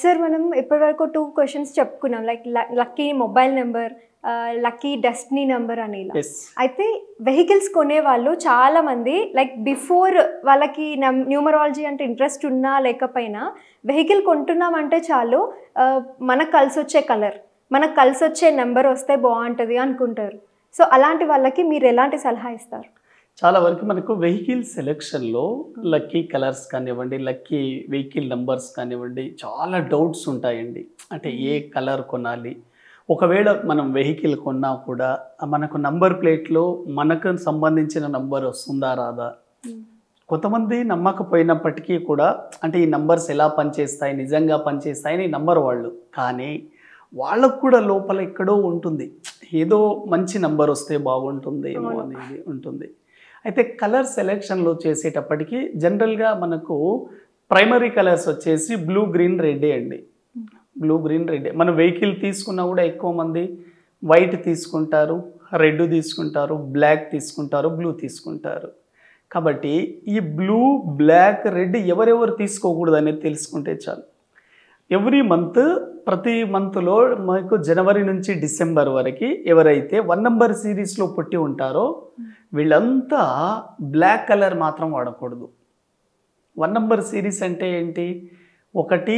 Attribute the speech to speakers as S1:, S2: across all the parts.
S1: Sir మనం ఇప్పటివరకు 2 questions చెప్పుకున్నాం. Like lucky mobile number, lucky destiny number అని ఇలా. అయితే వెహికల్స్ కొనేవాళ్ళు చాలామంది లైక్ బిఫోర్ వాళ్ళకి న్యూమరాలజీ అంటే ఇంట్రెస్ట్ ఉన్నా లేకపోయినా వెహికల్ కొంటున్నామంటే చాలు మనకు కలిసి వచ్చే కలర్, మనకు కలిసి వచ్చే నెంబర్ వస్తే బాగుంటుంది అనుకుంటారు. సో అలాంటి వాళ్ళకి మీరు ఎలాంటి సలహా ఇస్తారు?
S2: చాలా వరకు మనకు వెహికల్ సెలెక్షన్లో లక్కీ కలర్స్ కానివ్వండి, లక్కీ వెహికల్ నెంబర్స్ కానివ్వండి, చాలా డౌట్స్ ఉంటాయండి. అంటే ఏ కలర్ కొనాలి, ఒకవేళ మనం వెహికల్ కొన్నా కూడా మనకు నంబర్ ప్లేట్లో మనకు సంబంధించిన నంబర్ వస్తుందా రాదా, కొంతమంది నమ్మకపోయినప్పటికీ కూడా అంటే ఈ నంబర్స్ ఎలా పనిచేస్తాయి, నిజంగా పనిచేస్తాయని నంబర్ వాళ్ళు, కానీ వాళ్ళకు కూడా లోపల ఎక్కడో ఉంటుంది ఏదో మంచి నంబర్ వస్తే బాగుంటుంది ఏమో అనేది ఉంటుంది. అయితే కలర్ సెలెక్షన్లో చేసేటప్పటికి జనరల్గా మనకు ప్రైమరీ కలర్స్ వచ్చేసి బ్లూ, గ్రీన్, రెడ్డే అండి. బ్లూ, గ్రీన్, రెడ్డే. మన వెహికల్ తీసుకున్నా కూడా ఎక్కువ మంది వైట్ తీసుకుంటారు, రెడ్ తీసుకుంటారు, బ్లాక్ తీసుకుంటారు, బ్లూ తీసుకుంటారు. కాబట్టి ఈ బ్లూ, బ్లాక్, రెడ్ ఎవరెవరు తీసుకోకూడదు అనేది తెలుసుకుంటే చాలు. ఎవ్రీ మంత్, ప్రతి మంత్లో మనకు జనవరి నుంచి డిసెంబర్ వరకు ఎవరైతే 1 నంబర్ సిరీస్లో పుట్టి ఉంటారో వీళ్ళంతా బ్లాక్ కలర్ మాత్రం వాడకూడదు. 1 నంబర్ సిరీస్ అంటే ఏంటి? 1, 10,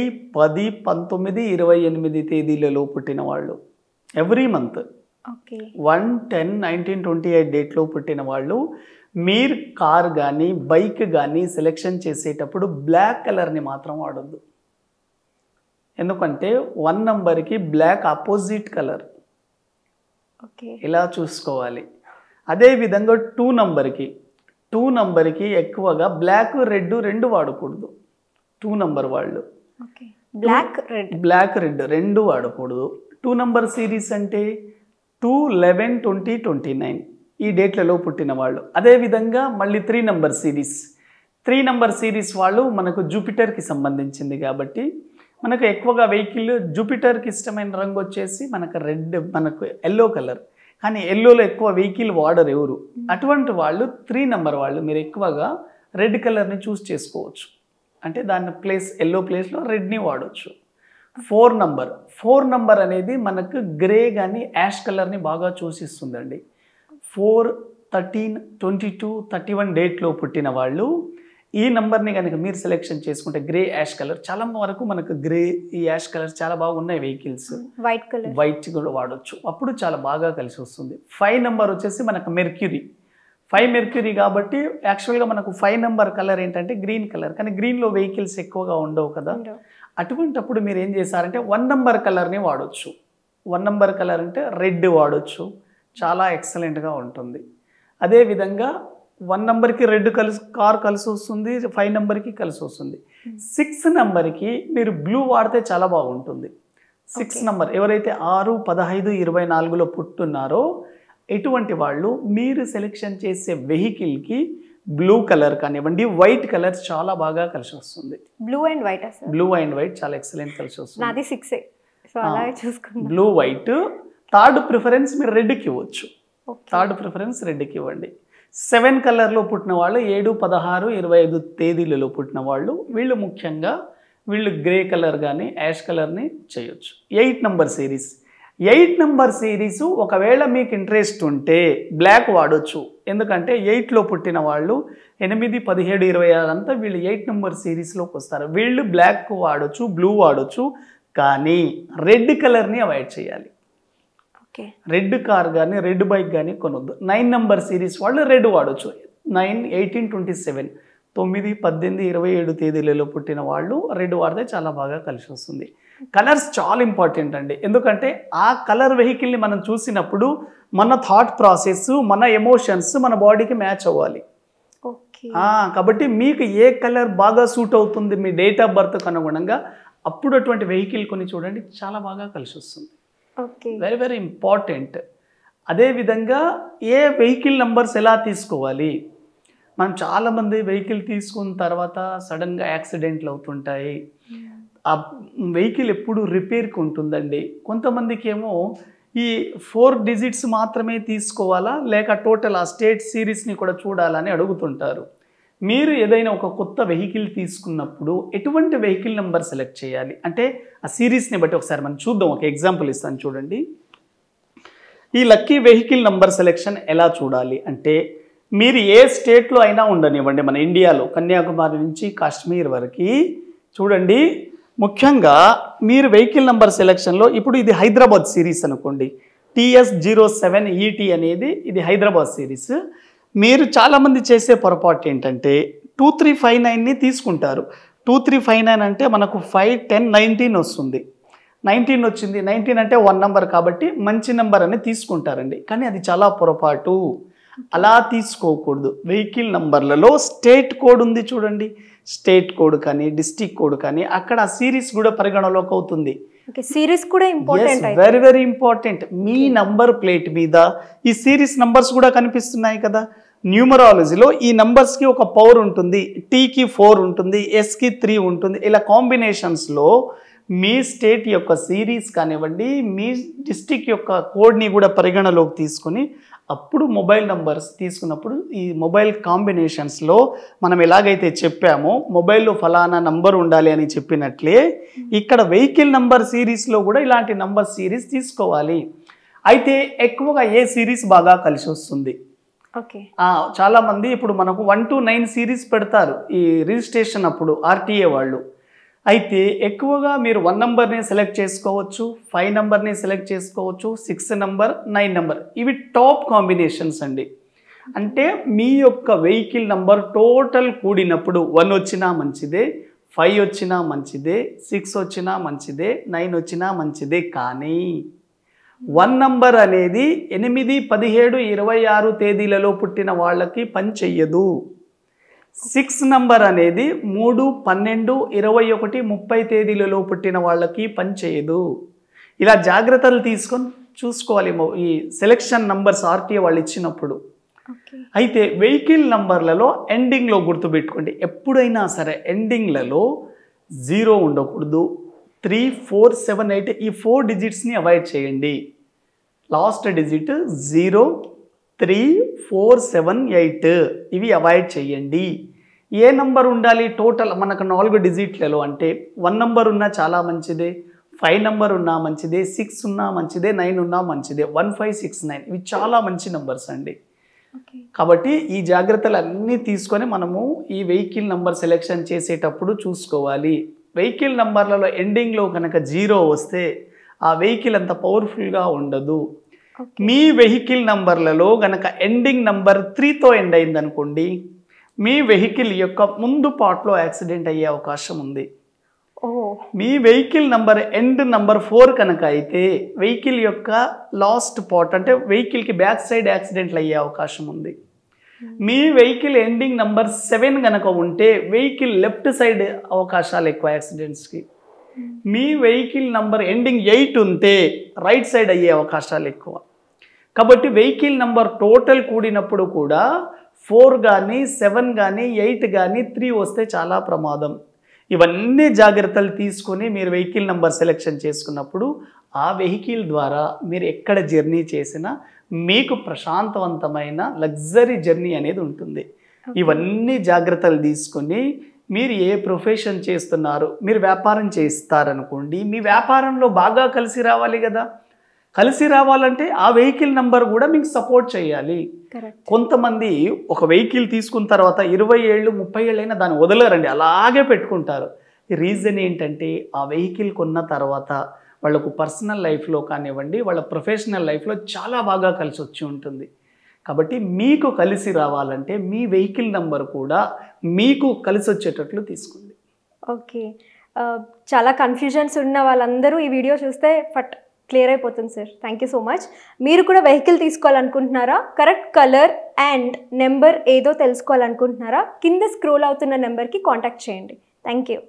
S2: 19, 28 తేదీలలో పుట్టిన వాళ్ళు, ఎవ్రీ మంత్ 1, 10, 19, 28 డేట్లో పుట్టిన వాళ్ళు మీరు కార్ కానీ బైక్ కానీ సెలెక్షన్ చేసేటప్పుడు బ్లాక్ కలర్ని మాత్రం వాడొద్దు. ఎందుకంటే 1 నంబర్కి బ్లాక్ ఆపోజిట్ కలర్, ఇలా చూసుకోవాలి. అదేవిధంగా 2 నంబర్కి ఎక్కువగా బ్లాక్, రెడ్ రెండు వాడకూడదు. 2 నంబర్ వాళ్ళు బ్లాక్, రెడ్ రెండు వాడకూడదు. 2 నంబర్ సిరీస్ అంటే 2, 11, 20, 29 ఈ డేట్లలో పుట్టిన వాళ్ళు. అదేవిధంగా మళ్ళీ 3 నంబర్ సిరీస్ వాళ్ళు మనకు జూపిటర్కి సంబంధించింది కాబట్టి మనకు ఎక్కువగా వెహికల్ జూపిటర్కి ఇష్టమైన రంగు వచ్చేసి మనకు రెడ్, మనకు ఎల్లో కలర్. కానీ ఎల్లోలో ఎక్కువ వెహికల్ వాడరు ఎవరు. అటువంటి వాళ్ళు 3 నంబర్ వాళ్ళు మీరు ఎక్కువగా రెడ్ కలర్ని చూస్ చేసుకోవచ్చు. అంటే దాని ఎల్లో ప్లేస్లో రెడ్ని వాడవచ్చు. 4 నంబర్ అనేది మనకు గ్రే కానీ యాష్ కలర్ని బాగా చూసిస్తుందండి. 4, 13, 22, 31 డేట్లో పుట్టిన వాళ్ళు ఈ నంబర్ని కనుక మీరు సెలెక్షన్ చేసుకుంటే గ్రే, యాష్ కలర్, చాలా వరకు మనకు గ్రే, ఈ యాష్ కలర్ చాలా బాగున్నాయి వెహికల్స్. వైట్ కూడా వాడవచ్చు, అప్పుడు చాలా బాగా కలిసి వస్తుంది. 5 నంబర్ వచ్చేసి మనకు మెర్క్యూరీ కాబట్టి యాక్చువల్గా మనకు 5 నంబర్ కలర్ ఏంటంటే గ్రీన్ కలర్, కానీ గ్రీన్లో వెహికల్స్ ఎక్కువగా ఉండవు కదా. అటువంటప్పుడు మీరు ఏం చేశారంటే 1 నంబర్ కలర్ని వాడవచ్చు. 1 నంబర్ కలర్ అంటే రెడ్ వాడవచ్చు, చాలా ఎక్సలెంట్గా ఉంటుంది. అదేవిధంగా 1 నంబర్కి రెడ్ కార్ కలిసి వస్తుంది, 5 నంబర్కి కలిసి వస్తుంది. 6 నంబర్కి మీరు బ్లూ వాడితే చాలా బాగుంటుంది. 6 నంబర్ ఎవరైతే 6, 15, 24లో పుట్టున్నారో ఎటువంటి వాళ్ళు మీరు సెలెక్షన్ చేసే వెహికల్కి బ్లూ కలర్ కానివ్వండి, వైట్ కలర్ చాలా బాగా కలిసి వస్తుంది.
S1: బ్లూ అండ్ వైట్
S2: చాలా ఎక్సలెంట్ కలిసి వస్తుంది.
S1: నాది 6 సో అలాగే చూసుకుందాం.
S2: Blue, white. థర్డ్ ప్రిఫరెన్స్ మీరు రెడ్కి ఇవ్వచ్చు. రెడ్కి ఇవ్వండి. 7 కలర్లో పుట్టిన వాళ్ళు 7, 16, 25 తేదీలలో పుట్టిన వాళ్ళు వీళ్ళు ముఖ్యంగా గ్రే కలర్ కానీ యాష్ కలర్ని చేయొచ్చు. 8 నంబర్ సిరీస్ ఒకవేళ మీకు ఇంట్రెస్ట్ ఉంటే బ్లాక్ వాడొచ్చు. ఎందుకంటే 8లో పుట్టిన వాళ్ళు 8, 17, 26 అంతా వీళ్ళు 8 నంబర్ సిరీస్లోకి వస్తారు. వీళ్ళు బ్లాక్ వాడొచ్చు, బ్లూ వాడొచ్చు, కానీ రెడ్ కలర్ని అవాయిడ్ చేయాలి. రెడ్ కార్ కానీ రెడ్ బైక్ కానీ కొనొద్దు. 9 నంబర్ సిరీస్ వాళ్ళు రెడ్ వాడచ్చు. 9, 18, 27 9, 18, 27 తేదీలలో పుట్టిన వాళ్ళు రెడ్ వాడితే చాలా బాగా కలిసి వస్తుంది. కలర్స్ చాలా ఇంపార్టెంట్ అండి. ఎందుకంటే ఆ కలర్ వెహికల్ని మనం చూసినప్పుడు మన థాట్ ప్రాసెస్, మన ఎమోషన్స్ మన బాడీకి మ్యాచ్ అవ్వాలి. కాబట్టి మీకు ఏ కలర్ బాగా సూట్ అవుతుంది మీ డేట్ ఆఫ్ బర్త్కి అనుగుణంగా అప్పుడు అటువంటి వెహికల్ కొని చూడండి, చాలా బాగా కలిసి వస్తుంది. Very very important. అదేవిధంగా ఏ వెహికల్ నెంబర్స్ ఎలా తీసుకోవాలి? మనం చాలామంది వెహికల్ తీసుకున్న తర్వాత సడన్గా యాక్సిడెంట్లు అవుతుంటాయి. ఆ వెహికల్ ఎప్పుడు రిపేర్కి ఉంటుందండి. కొంతమందికి ఏమో ఈ 4 డిజిట్స్ మాత్రమే తీసుకోవాలా లేక టోటల్ ఆ స్టేట్ సిరీస్ని కూడా చూడాలని అడుగుతుంటారు. మీరు ఏదైనా ఒక కొత్త వెహికల్ తీసుకున్నప్పుడు ఎటువంటి వెహికల్ నెంబర్ సెలెక్ట్ చేయాలి అంటే ఆ సిరీస్ని బట్టి ఒకసారి మనం చూద్దాం. ఒక ఎగ్జాంపుల్ ఇస్తాను చూడండి. ఈ లక్కీ వెహికల్ నెంబర్ సెలెక్షన్ ఎలా చూడాలి అంటే మీరు ఏ స్టేట్లో అయినా ఉండనివ్వండి, మన ఇండియాలో కన్యాకుమారి నుంచి కాశ్మీర్ వరకు చూడండి. ముఖ్యంగా మీరు వెహికల్ నెంబర్ సెలెక్షన్లో ఇప్పుడు ఇది హైదరాబాద్ సిరీస్ అనుకోండి, TS07ET అనేది ఇది హైదరాబాద్ సిరీస్. మీరు చాలామంది చేసే పొరపాటు ఏంటంటే 2359ని తీసుకుంటారు. 2359 అంటే మనకు 5, 10, 19 వస్తుంది. 19 వచ్చింది, 19 అంటే 1 నెంబర్ కాబట్టి మంచి నెంబర్ అని తీసుకుంటారండి. కానీ అది చాలా పొరపాటు, అలా తీసుకోకూడదు. వెహికల్ నంబర్లలో స్టేట్ కోడ్ ఉంది చూడండి, స్టేట్ కోడ్ కానీ డిస్ట్రిక్ట్ కోడ్ కానీ అక్కడ ఆ సిరీస్ కూడా పరిగణలోకి అవుతుంది.
S1: సిరీస్ కూడా ఇంపార్టెంట్,
S2: వెరీ వెరీ ఇంపార్టెంట్. మీ నంబర్ ప్లేట్ మీద ఈ సిరీస్ నంబర్స్ కూడా కనిపిస్తున్నాయి కదా. న్యూమరాలజీలో ఈ నంబర్స్కి ఒక పవర్ ఉంటుంది, టీకి 4 ఉంటుంది, ఎస్కి 3 ఉంటుంది. ఇలా కాంబినేషన్స్లో మీ స్టేట్ యొక్క సిరీస్ కానివ్వండి, మీ డిస్ట్రిక్ట్ యొక్క కోడ్ని కూడా పరిగణలోకి తీసుకొని అప్పుడు మొబైల్ నంబర్స్ తీసుకున్నప్పుడు ఈ మొబైల్ కాంబినేషన్స్లో మనం ఎలాగైతే చెప్పామో మొబైల్లో ఫలానా నంబర్ ఉండాలి అని చెప్పినట్లే ఇక్కడ వెహికల్ నంబర్ సిరీస్లో కూడా ఇలాంటి నంబర్ సిరీస్ తీసుకోవాలి. అయితే ఎక్కువగా ఏ సిరీస్ బాగా కలిసి వస్తుంది? చాలామంది ఇప్పుడు మనకు 1 to 9 సిరీస్ పెడతారు ఈ రిజిస్ట్రేషన్ అప్పుడు RTA వాళ్ళు. అయితే ఎక్కువగా మీరు 1 నెంబర్ని సెలెక్ట్ చేసుకోవచ్చు, 5 నెంబర్ని సెలెక్ట్ చేసుకోవచ్చు, 6 నెంబర్, 9 నెంబర్. ఇవి టాప్ కాంబినేషన్స్ అండి. అంటే మీ యొక్క వెహికల్ నెంబర్ టోటల్ కూడినప్పుడు 1 వచ్చినా మంచిదే, 5 వచ్చినా మంచిదే, 6 వచ్చినా మంచిదే, 9 వచ్చినా మంచిదే. కానీ 1 నంబర్ అనేది 8, 17, 26 తేదీలలో పుట్టిన వాళ్ళకి పని చెయ్యదు. 6 నంబర్ అనేది 3, 12, 21, 30 తేదీలలో పుట్టిన వాళ్ళకి పని చేయదు. ఇలా జాగ్రత్తలు తీసుకొని చూసుకోవాలి ఈ సెలెక్షన్ నంబర్స్ RTA వాళ్ళు ఇచ్చినప్పుడు. అయితే వెహికల్ నంబర్లలో ఎండింగ్లో గుర్తుపెట్టుకోండి, ఎప్పుడైనా సరే ఎండింగ్లలో 0 ఉండకూడదు. 3, 4, 7, 8 ఈ 4 డిజిట్స్ని అవాయిడ్ చేయండి. లాస్ట్ డిజిట్ 0, 3, 4, 7, 8 ఇవి అవాయిడ్ చేయండి. ఏ నంబర్ ఉండాలి టోటల్ మనకు 4 డిజిట్లలో అంటే 1 నంబర్ ఉన్నా చాలా మంచిదే, 5 నంబర్ ఉన్నా మంచిదే, 6 ఉన్నా మంచిదే, 9 ఉన్నా మంచిదే. 1, 5, 6, 9 ఇవి చాలా మంచి నంబర్స్ అండి. కాబట్టి ఈ జాగ్రత్తలు అన్నీ తీసుకొని మనము ఈ వెహికల్ నంబర్ సెలెక్షన్ చేసేటప్పుడు చూసుకోవాలి. వెహికల్ నంబర్లలో ఎండింగ్లో కనుక 0 వస్తే ఆ వెహికల్ అంత పవర్ఫుల్గా ఉండదు. మీ వెహికల్ నంబర్లలో గనక ఎండింగ్ నంబర్ 3తో ఎండ్ అయింది అనుకోండి, మీ వెహికల్ యొక్క ముందు పార్ట్లో యాక్సిడెంట్ అయ్యే అవకాశం ఉంది. మీ వెహికల్ నంబర్ ఎండ్ నంబర్ 4 కనుక అయితే వెహికల్ యొక్క లాస్ట్ పార్ట్ అంటే వెహికల్కి బ్యాక్ సైడ్ యాక్సిడెంట్లు అయ్యే అవకాశం ఉంది. మీ వెహికల్ ఎండింగ్ నంబర్ 7 కనుక ఉంటే వెహికల్ లెఫ్ట్ సైడ్ అవకాశాలు ఎక్కువ యాక్సిడెంట్స్కి. మీ వెహికల్ నంబర్ ఎండింగ్ 8 ఉంటే రైట్ సైడ్ అయ్యే అవకాశాలు ఎక్కువ. కాబట్టి వెహికల్ నంబర్ టోటల్ కూడినప్పుడు కూడా 4 కానీ 7 కానీ 8 కానీ 3 వస్తే చాలా ప్రమాదం. ఇవన్నీ జాగ్రత్తలు తీసుకొని మీరు వెహికల్ నంబర్ సెలెక్షన్ చేసుకున్నప్పుడు ఆ వెహికల్ ద్వారా మీరు ఎక్కడ జర్నీ చేసినా మీకు ప్రశాంతవంతమైన లగ్జరీ జర్నీ అనేది ఉంటుంది. ఇవన్నీ జాగ్రత్తలు తీసుకొని మీరు ఏ ప్రొఫెషన్ చేస్తున్నారు, మీరు వ్యాపారం చేస్తారనుకోండి, మీ వ్యాపారంలో బాగా కలిసి రావాలి కదా. కలిసి రావాలంటే ఆ వెహికల్ నంబర్ కూడా మీకు సపోర్ట్ చేయాలి. కొంతమంది ఒక వెహికల్ తీసుకున్న తర్వాత 20 ఏళ్ళు 30 ఏళ్ళు అయినా దాన్ని వదలరండి, అలాగే పెట్టుకుంటారు. రీజన్ ఏంటంటే ఆ వెహికల్ కొన్న తర్వాత వాళ్ళకు పర్సనల్ లైఫ్లో కానివ్వండి, వాళ్ళ ప్రొఫెషనల్ లైఫ్లో చాలా బాగా కలిసి వచ్చి ఉంటుంది. కాబట్టి మీకు కలిసి రావాలంటే మీ వెహికల్ నంబర్ కూడా మీకు కలిసి వచ్చేటట్లు తీసుకోండి.
S1: ఓకే, చాలా కన్ఫ్యూజన్స్ ఉన్న వాళ్ళందరూ ఈ వీడియో చూస్తే క్లియర్ అయిపోతుంది sir. Thank you so much. మీరు కూడా వెహికల్ తీసుకోవాలనుకుంటున్నారా, కరెక్ట్ కలర్ అండ్ నెంబర్ ఏదో తెలుసుకోవాలనుకుంటున్నారా, కింద స్క్రోల్ అవుతున్న నెంబర్కి కాంటాక్ట్ చేయండి. Thank you.